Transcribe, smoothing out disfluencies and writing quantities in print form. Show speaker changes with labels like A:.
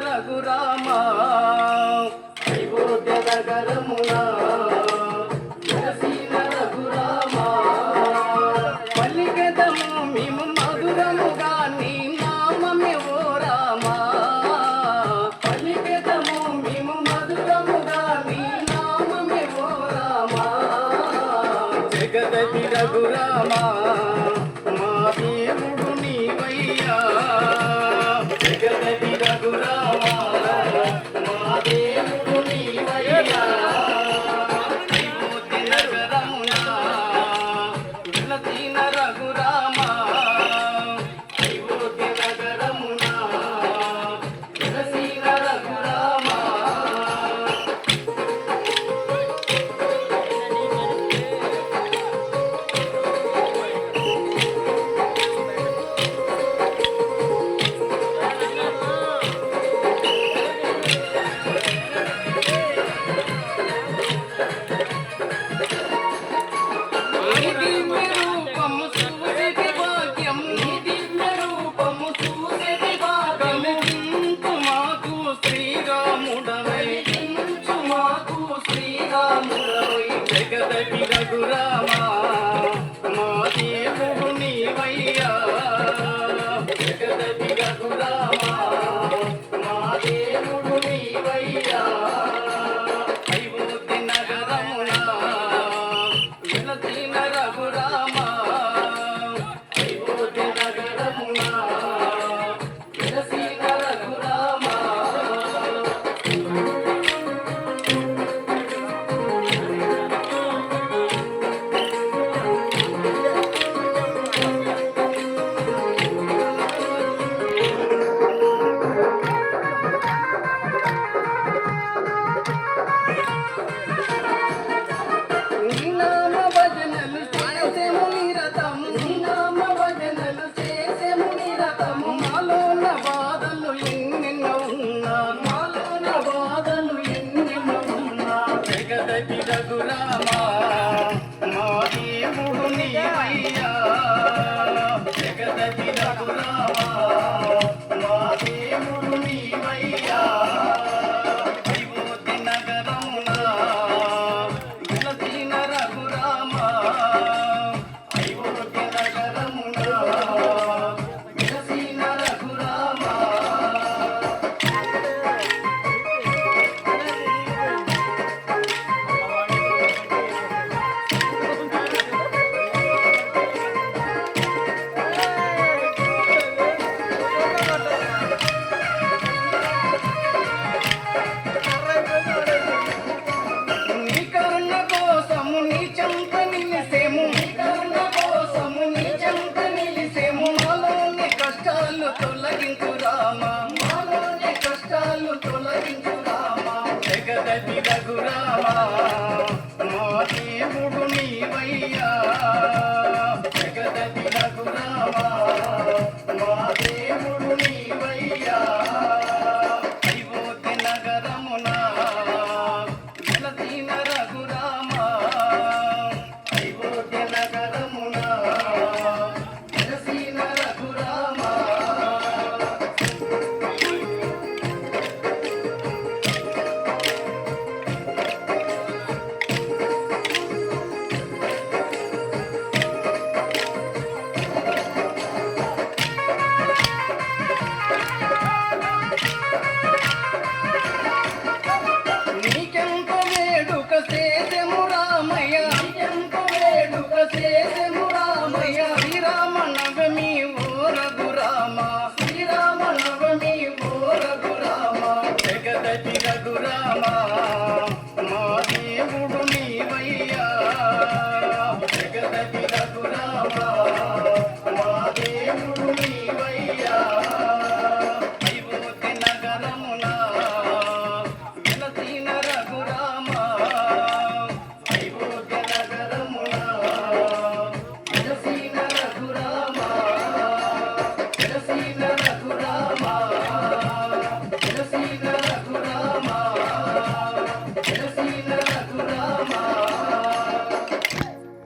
A: రఘురామ అయోధ్య నగరమున వెలసిన రఘురామ పలికెదము మేము మధురముగా నీ నామమే ఓ రామ పలికెదము మేము మధురముగా నీ నామమే ఓ రామ జగదతి రఘురామ మా దేవుడు నీవయ్యా జగదతి రఘురామ మా దేవుడు నీవయ్యా అయోధ్య నగరమున వెలసిన రఘురామ అయోధ్య నగరమున వెలసిన రఘురామ జగదతి రఘురామ మా దేవుడు నీవయ్యా జగదతి రఘురామ మా దేవుడు నీవయ్యా అయోధ్య నగరమున వెలసిన రఘురామ అయోధ్య నగరమున వెలసిన రఘురామ జగదతి రఘురామ మా దేవుడు నీవయ్యా జగదతి రఘురామ మా దేవుడు నీవయ్యా అయోధ్య నగరమున వెలసిన రఘురామ అయోధ్య నగరమున వెలసిన రఘురామ నీ కరుణ కోసము నీ చెంత నిలిసేము నీ కరుణ కోసము నీ చెంత నిలిసేము మాలోని కష్టాలు తొలగించు రామ మాలోని కష్టాలు తొలగించు రామ జగదతి రఘురామ మా దేవుడు నీవయ్యా జగదతి రఘురామ మా దేవుడు నీవయ్యా అయోధ్య నగరమున వెలసిన రఘురామ అయోధ్య నగరమున వెలసిన రఘురామ నీకెంత వేడుక చేసెము రామయ్య నీకెంత వేడుక చేసెము రామయ్య శ్రీరామ నవమి ఓ రఘురామ శ్రీరామ నవమి ఓ రఘురామ జగదతి రఘురామ మా దేవుడు నీవయ్యా జగదతి రఘురామ మా దేవుడు నీవయ్యా అయోధ్య నగరమున వెలసిన రఘురామ అయోధ్య నగరమున వెలసిన రఘురామ వెలసిన రఘురామ వెలసిన రఘురామ వెలసిన